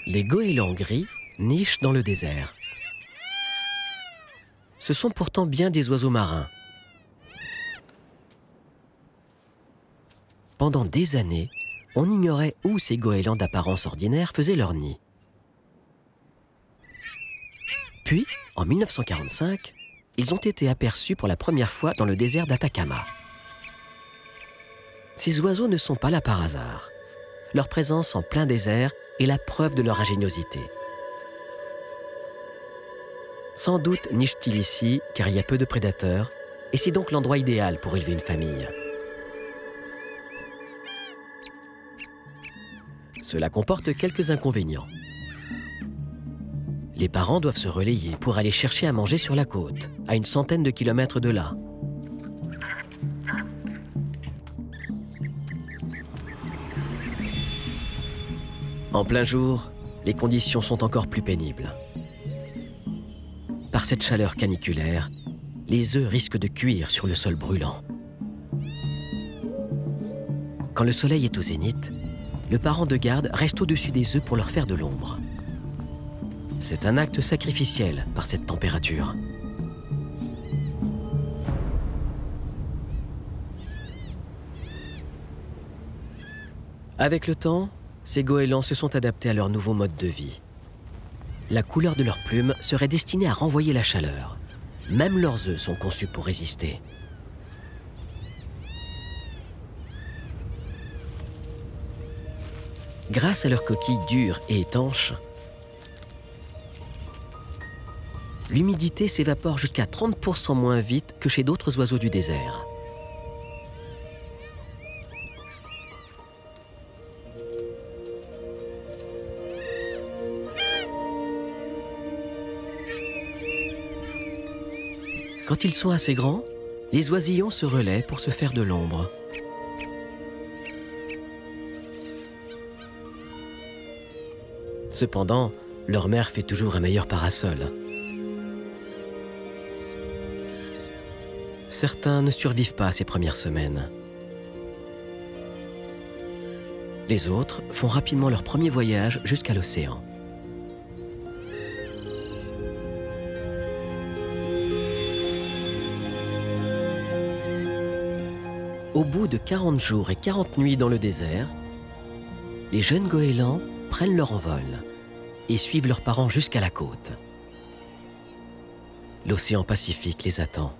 Les goélands gris nichent dans le désert. Ce sont pourtant bien des oiseaux marins. Pendant des années, on ignorait où ces goélands d'apparence ordinaire faisaient leur nid. Puis, en 1945, ils ont été aperçus pour la première fois dans le désert d'Atacama. Ces oiseaux ne sont pas là par hasard. Leur présence en plein désert est la preuve de leur ingéniosité. Sans doute nichent-ils ici car il y a peu de prédateurs, et c'est donc l'endroit idéal pour élever une famille. Cela comporte quelques inconvénients. Les parents doivent se relayer pour aller chercher à manger sur la côte, à une centaine de kilomètres de là. En plein jour, les conditions sont encore plus pénibles. Par cette chaleur caniculaire, les œufs risquent de cuire sur le sol brûlant. Quand le soleil est au zénith, le parent de garde reste au-dessus des œufs pour leur faire de l'ombre. C'est un acte sacrificiel par cette température. Avec le temps, ces goélands se sont adaptés à leur nouveau mode de vie. La couleur de leurs plumes serait destinée à renvoyer la chaleur. Même leurs œufs sont conçus pour résister. Grâce à leurs coquilles dures et étanches, l'humidité s'évapore jusqu'à 30% moins vite que chez d'autres oiseaux du désert. Quand ils sont assez grands, les oisillons se relaient pour se faire de l'ombre. Cependant, leur mère fait toujours un meilleur parasol. Certains ne survivent pas ces premières semaines. Les autres font rapidement leur premier voyage jusqu'à l'océan. Au bout de 40 jours et 40 nuits dans le désert, les jeunes goélands prennent leur envol et suivent leurs parents jusqu'à la côte. L'océan Pacifique les attend.